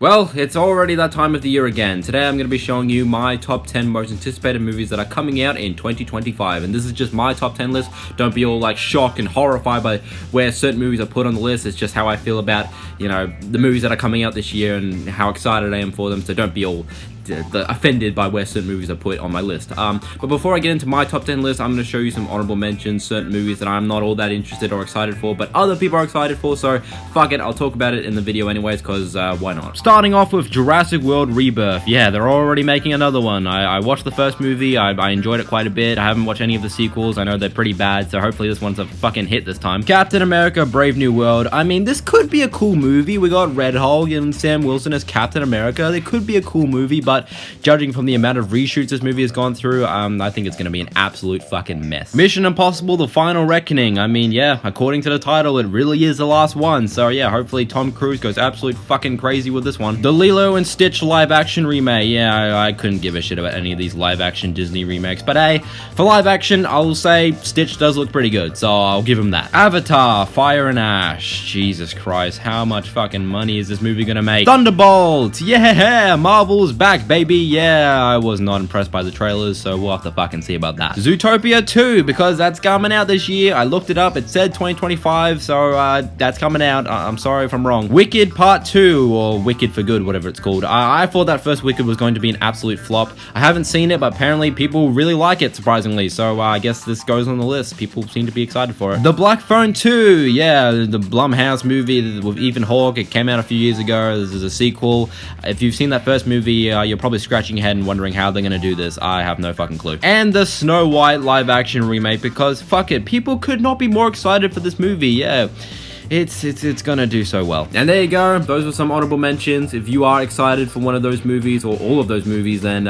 Well, it's already that time of the year again. Today I'm going to be showing you my top 10 most anticipated movies that are coming out in 2025. And this is just my top 10 list. Don't be all like shocked and horrified by where certain movies are put on the list. It's just how I feel about, the movies that are coming out this year and how excited I am for them. So don't be all offended by where certain movies are put on my list. But before I get into my top 10 list, I'm going to show you some honorable mentions, certain movies that I'm not all that interested or excited for, but other people are excited for, so fuck it, I'll talk about it in the video anyways, because why not? Starting off with Jurassic World Rebirth. Yeah, they're already making another one. I watched the first movie, I enjoyed it quite a bit. I haven't watched any of the sequels, I know they're pretty bad, so hopefully this one's a fucking hit this time. Captain America Brave New World. I mean, this could be a cool movie. We got Red Hulk and Sam Wilson as Captain America. It could be a cool movie, but judging from the amount of reshoots this movie has gone through, I think it's gonna be an absolute fucking mess. Mission Impossible: The Final Reckoning. I mean, yeah, according to the title, it really is the last one. So yeah, hopefully Tom Cruise goes absolute fucking crazy with this one. The Lilo and Stitch live action remake. Yeah, I couldn't give a shit about any of these live action Disney remakes, but hey, for live action, I'll say Stitch does look pretty good, so I'll give him that. Avatar: Fire and Ash. Jesus Christ, how much fucking money is this movie gonna make? Thunderbolt. Yeah, Marvel's back, baby. Yeah, I was not impressed by the trailers, so we'll have to fucking see about that. Zootopia 2, because that's coming out this year. I looked it up, it said 2025, so that's coming out. I'm sorry if I'm wrong. Wicked Part 2, or Wicked for Good, whatever it's called. I thought that first Wicked was going to be an absolute flop. I haven't seen it, but apparently people really like it, surprisingly, so I guess this goes on the list. People seem to be excited for it. The Black Phone 2, yeah, the Blumhouse movie with Ethan Hawke. It came out a few years ago. This is a sequel. If you've seen that first movie, you're probably scratching your head and wondering how they're gonna do this. I have no fucking clue. And the Snow White live action remake, because fuck it, people could not be more excited for this movie. Yeah, it's gonna do so well. And there you go, those were some honorable mentions. If you are excited for one of those movies or all of those movies, then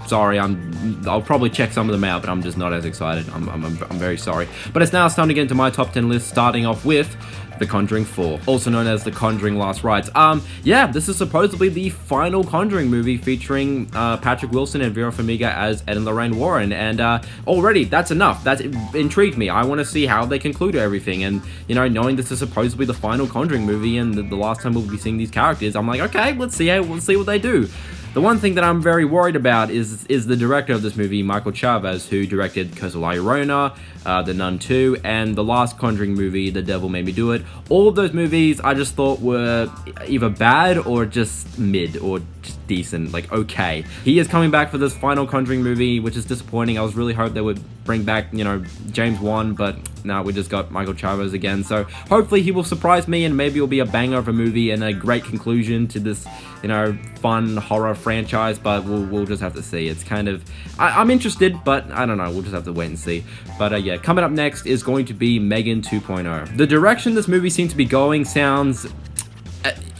sorry, I'll probably check some of them out, but I'm just not as excited. I'm very sorry. But it's time to get into my top 10 list, starting off with The Conjuring 4, also known as The Conjuring Last Rites. Yeah, this is supposedly the final Conjuring movie featuring Patrick Wilson and Vera Farmiga as Ed and Lorraine Warren, and already, that's enough. That's intrigued me. I want to see how they conclude everything, and, knowing this is supposedly the final Conjuring movie, and the last time we'll be seeing these characters, I'm like, okay, let's see what they do. The one thing that I'm very worried about is the director of this movie, Michael Chavez, who directed Curse of La Llorona, The Nun 2, and the last Conjuring movie, The Devil Made Me Do It. All of those movies I just thought were either bad or just mid or just decent, like okay. He is coming back for this final Conjuring movie, which is disappointing. I was really hoping they would bring back, James Wan, but now we just got Michael Chavez again. So hopefully he will surprise me and maybe it'll be a banger of a movie and a great conclusion to this, fun horror franchise, but we'll just have to see. It's kind of, I'm interested, but I don't know, we'll just have to wait and see. But yeah, coming up next is going to be Megan 2.0. The direction this movie seems to be going sounds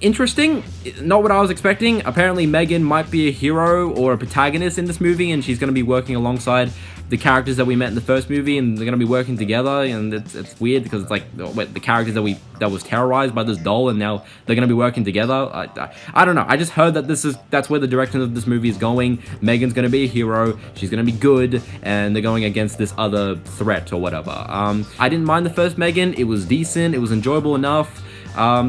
interesting, not what I was expecting. Apparently Megan might be a hero or a protagonist in this movie, and she's going to be working alongside the characters that we met in the first movie, and they're going to be working together, and it's weird because it's like the characters that was terrorized by this doll, and now they're going to be working together. I don't know, I just heard that that's where the direction of this movie is going. Megan's going to be a hero, she's going to be good, and they're going against this other threat or whatever. I didn't mind the first Megan, it was decent, it was enjoyable enough.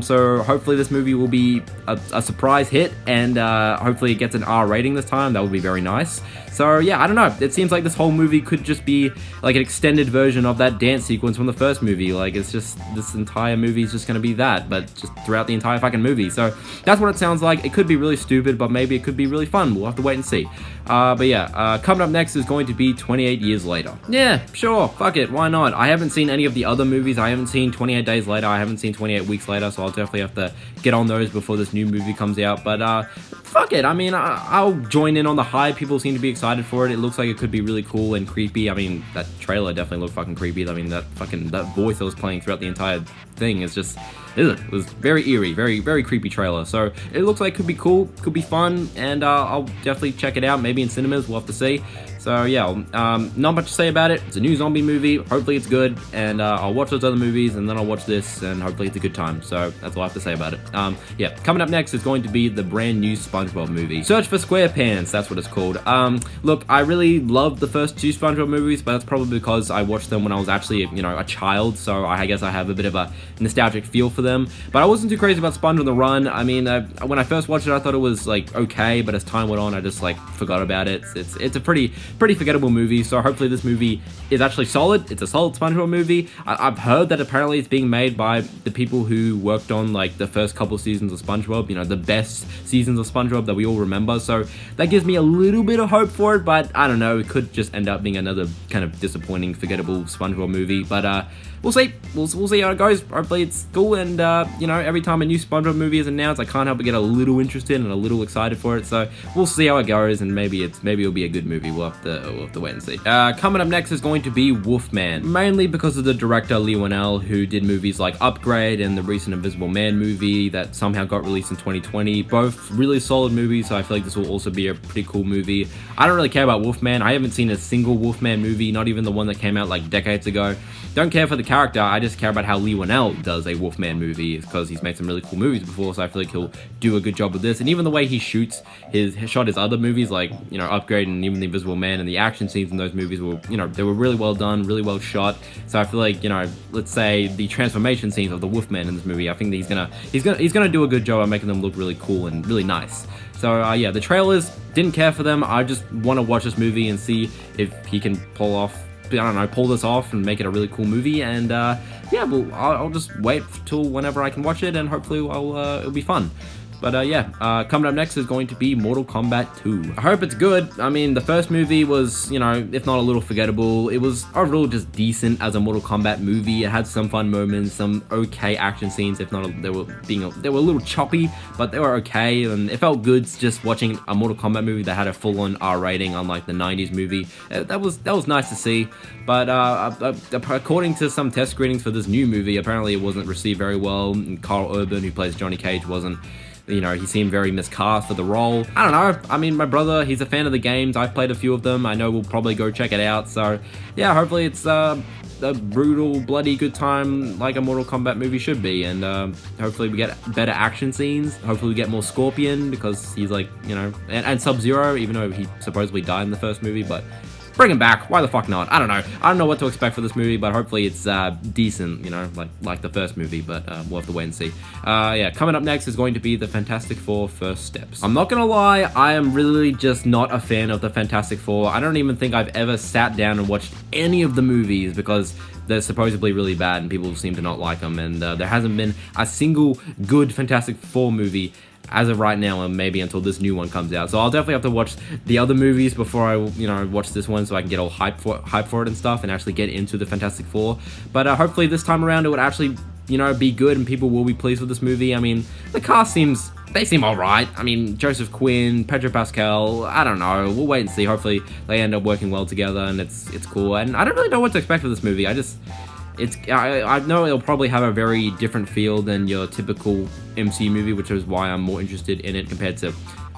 So hopefully this movie will be a surprise hit, and hopefully it gets an R rating this time. That would be very nice. So yeah, I don't know, it seems like this whole movie could just be like an extended version of that dance sequence from the first movie. Like, it's just, this entire movie is just gonna be that, but just throughout the entire fucking movie. So that's what it sounds like. It could be really stupid, but maybe it could be really fun. We'll have to wait and see. But yeah, coming up next is going to be 28 Years Later. Yeah, sure, fuck it, why not? I haven't seen any of the other movies. I haven't seen 28 Days Later, I haven't seen 28 Weeks Later, so I'll definitely have to get on those before this new movie comes out. But fuck it, I mean, I'll join in on the hype. People seem to be excited for it. It looks like it could be really cool and creepy. I mean, that trailer definitely looked fucking creepy. I mean, that voice that was playing throughout the entire thing is just, it was very eerie, very, very creepy trailer. So it looks like it could be cool, could be fun, and I'll definitely check it out, maybe in cinemas, we'll have to see. So yeah, not much to say about it. It's a new zombie movie, hopefully it's good, and I'll watch those other movies, and then I'll watch this, and hopefully it's a good time. So that's all I have to say about it. Yeah, coming up next is going to be the brand new SpongeBob movie. Search for SquarePants, that's what it's called. Look, I really loved the first two SpongeBob movies, but that's probably because I watched them when I was actually, a child, so I guess I have a bit of a nostalgic feel for them. them. But I wasn't too crazy about Sponge on the Run. I mean, when I first watched it, I thought it was like okay, but as time went on, I just like forgot about it. It's a pretty forgettable movie. So hopefully this movie is actually solid. It's a solid SpongeBob movie. I've heard that apparently it's being made by the people who worked on like the first couple seasons of SpongeBob. You know, the best seasons of SpongeBob that we all remember. So that gives me a little bit of hope for it. But I don't know. It could just end up being another kind of disappointing, forgettable SpongeBob movie. But we'll see. We'll see how it goes. Hopefully it's cool. And you know, every time a new SpongeBob movie is announced, I can't help but get a little interested and a little excited for it. So we'll see how it goes, and maybe it'll be a good movie. We'll have to wait and see. Coming up next is going to be Wolfman, mainly because of the director Lee Whannell, who did movies like Upgrade and the recent Invisible Man movie that somehow got released in 2020. Both really solid movies, so I feel like this will also be a pretty cool movie. I don't really care about Wolfman. I haven't seen a single Wolfman movie, not even the one that came out like decades ago. Don't care for the character, I just care about how Lee Whannell does a Wolfman movie, because he's made some really cool movies before, so I feel like he'll do a good job with this. And even the way he shoots shot his other movies, like, you know, Upgrade and even The Invisible Man, and the action scenes in those movies were, you know, they were really well done, really well shot. So I feel like, you know, let's say the transformation scenes of the Wolfman in this movie, I think that he's gonna do a good job at making them look really cool and really nice. So yeah, the trailers, didn't care for them. I just want to watch this movie and see if he can pull this off and make it a really cool movie. And yeah, well, I'll just wait till whenever I can watch it, and hopefully it'll be fun. But yeah, coming up next is going to be Mortal Kombat 2. I hope it's good. I mean, the first movie was, you know, if not a little forgettable, it was overall just decent as a Mortal Kombat movie. It had some fun moments, some okay action scenes, if not, they were a little choppy, but they were okay, and it felt good just watching a Mortal Kombat movie that had a full-on R rating, unlike the 90s movie. That was nice to see. But according to some test screenings for this new movie, apparently it wasn't received very well, and Carl Urban, who plays Johnny Cage, wasn't, you know, he seemed very miscast for the role. I don't know. I mean, my brother, he's a fan of the games. I've played a few of them. I know we'll probably go check it out. So, yeah, hopefully it's a brutal, bloody good time like a Mortal Kombat movie should be. And hopefully we get better action scenes. Hopefully we get more Scorpion, because he's like, you know, and Sub-Zero, even though he supposedly died in the first movie. But bring him back. Why the fuck not? I don't know. I don't know what to expect for this movie, but hopefully it's decent, you know, like the first movie, but we'll have to wait and see. Yeah, coming up next is going to be the Fantastic Four First Steps. I'm not gonna lie, I am really just not a fan of the Fantastic Four. I don't even think I've ever sat down and watched any of the movies, because they're supposedly really bad and people seem to not like them, and there hasn't been a single good Fantastic Four movie as of right now, and maybe until this new one comes out. So I'll definitely have to watch the other movies before I, you know, watch this one, so I can get all hype for it and stuff, and actually get into the Fantastic Four. But hopefully this time around it would actually, you know, be good, and people will be pleased with this movie. I mean, the cast seem alright. I mean, Joseph Quinn, Pedro Pascal, I don't know. We'll wait and see. Hopefully they end up working well together, and it's cool. And I don't really know what to expect for this movie. I know it'll probably have a very different feel than your typical MCU movie, which is why I'm more interested in it compared to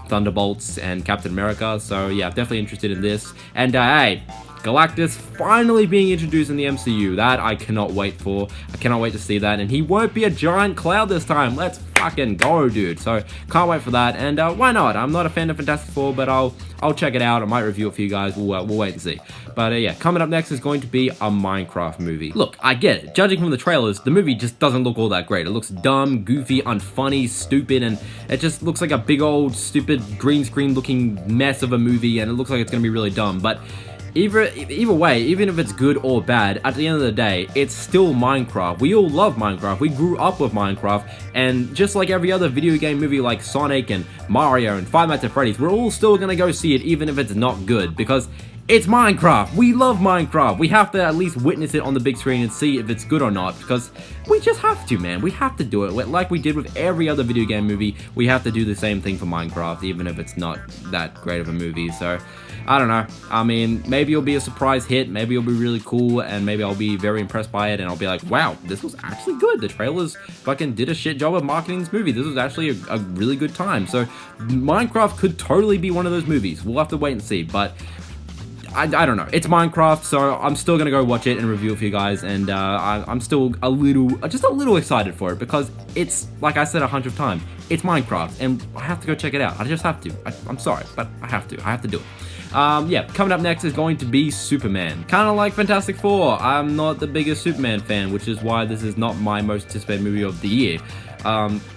Thunderbolts and Captain America. So yeah, definitely interested in this. And hey, Galactus finally being introduced in the MCU. That I cannot wait for. I cannot wait to see that. And he won't be a giant cloud this time. Let's fucking go, dude. So can't wait for that. And why not? I'm not a fan of Fantastic Four, but I'll check it out. I might review it for you guys. We'll wait and see. But yeah, coming up next is going to be a Minecraft movie. Look, I get it. Judging from the trailers, the movie just doesn't look all that great. It looks dumb, goofy, unfunny, stupid, and it just looks like a big old stupid green screen looking mess of a movie, and it looks like it's gonna be really dumb. But either way, even if it's good or bad, at the end of the day, it's still Minecraft. We all love Minecraft. We grew up with Minecraft, and just like every other video game movie like Sonic and Mario and Five Nights at Freddy's, we're all still gonna go see it even if it's not good, because it's Minecraft. We love Minecraft. We have to at least witness it on the big screen and see if it's good or not, because we just have to, man. We have to do it. Like we did with every other video game movie, we have to do the same thing for Minecraft, even if it's not that great of a movie. So I don't know. I mean, maybe it'll be a surprise hit, maybe it'll be really cool, and maybe I'll be very impressed by it, and I'll be like, wow, this was actually good. The trailers fucking did a shit job of marketing this movie. This was actually a really good time. So Minecraft could totally be one of those movies. We'll have to wait and see, but I don't know. It's Minecraft, so I'm still gonna go watch it and review it for you guys, and I'm still just a little excited for it, because it's, like I said 100 times, it's Minecraft, and I have to go check it out. I just have to. I'm sorry, but I have to do it. Yeah, coming up next is going to be Superman. Kind of like Fantastic Four, I'm not the biggest Superman fan, which is why this is not my most anticipated movie of the year.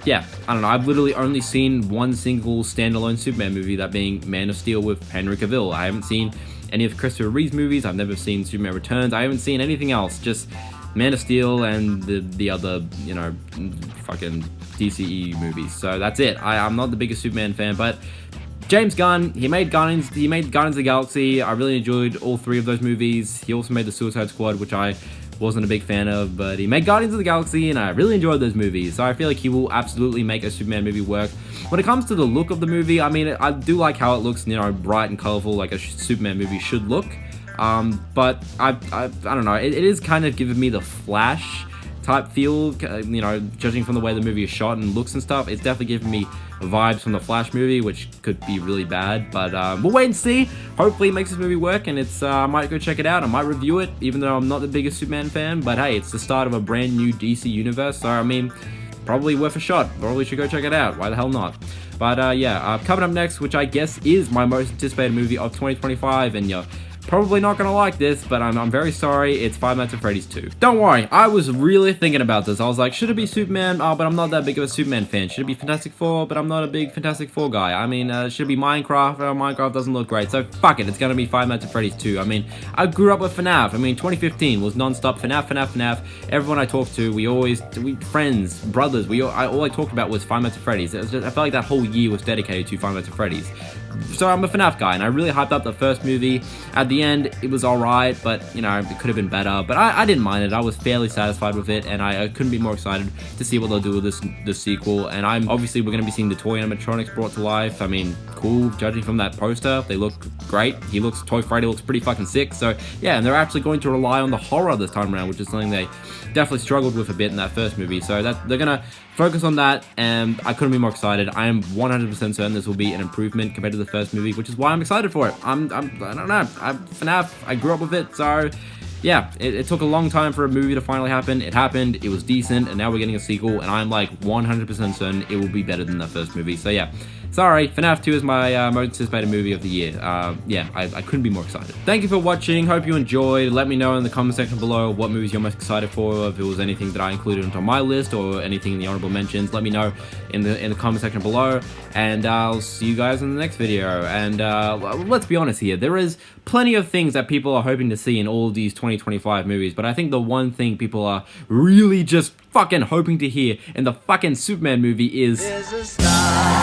Yeah, I don't know, I've literally only seen one single standalone Superman movie, that being Man of Steel with Henry Cavill. I haven't seen any of Christopher Reeve's movies, I've never seen Superman Returns, I haven't seen anything else, just Man of Steel and the other, you know, fucking DCE movies. So that's it. I'm not the biggest Superman fan, but James Gunn, he made Guardians of the Galaxy. I really enjoyed all three of those movies. He also made the Suicide Squad, which I wasn't a big fan of, but he made Guardians of the Galaxy, and I really enjoyed those movies. So I feel like he will absolutely make a Superman movie work. When it comes to the look of the movie, I mean, I do like how it looks, you know, bright and colorful, like a Superman movie should look. But I don't know, it is kind of giving me the Flash type feel, you know, judging from the way the movie is shot and looks and stuff. It's definitely giving me vibes from the Flash movie, which could be really bad, but we'll wait and see. Hopefully it makes this movie work, and it's I might go check it out. I might review it, even though I'm not the biggest Superman fan, but hey, it's the start of a brand new DC universe, so I mean, probably worth a shot. Probably should go check it out. Why the hell not? But yeah, coming up next, which I guess is my most anticipated movie of 2025, and you're probably not gonna like this, but I'm very sorry, it's Five Nights at Freddy's 2. Don't worry, I was really thinking about this. I was like, should it be Superman? Oh, but I'm not that big of a Superman fan. Should it be Fantastic Four? But I'm not a big Fantastic Four guy. I mean, should it be Minecraft? Oh, Minecraft doesn't look great, so fuck it, it's gonna be Five Nights at Freddy's 2. I mean, I grew up with FNAF. I mean, 2015 was non-stop FNAF. Everyone I talked to, we friends, brothers, all I talked about was Five Nights at Freddy's. It was just, I felt like that whole year was dedicated to Five Nights at Freddy's. So I'm a FNAF guy, and I really hyped up the first movie. At the end, it was alright, but, you know, it could have been better. But I didn't mind it. I was fairly satisfied with it, and I couldn't be more excited to see what they'll do with this sequel. And obviously, we're going to be seeing the toy animatronics brought to life. I mean, cool, judging from that poster. They look great. Toy Freddy looks pretty fucking sick. So, yeah, and they're actually going to rely on the horror this time around, which is something they definitely struggled with a bit in that first movie. So they're going to focus on that, and I couldn't be more excited. I am 100% certain this will be an improvement compared to the first movie, which is why I'm excited for it. I don't know. FNAF, I grew up with it, so yeah, it took a long time for a movie to finally happen. It happened, it was decent, and now we're getting a sequel, and I'm like 100% certain it will be better than that first movie. So yeah, sorry, FNAF 2 is my most anticipated movie of the year. Yeah, I couldn't be more excited. Thank you for watching, hope you enjoyed. Let me know in the comment section below what movies you're most excited for, if it was anything that I included on my list, or anything in the honorable mentions. Let me know in the comment section below, and I'll see you guys in the next video. And let's be honest here, there is plenty of things that people are hoping to see in all of these 2025 movies, but I think the one thing people are really just fucking hoping to hear in the fucking Superman movie is "There's a star."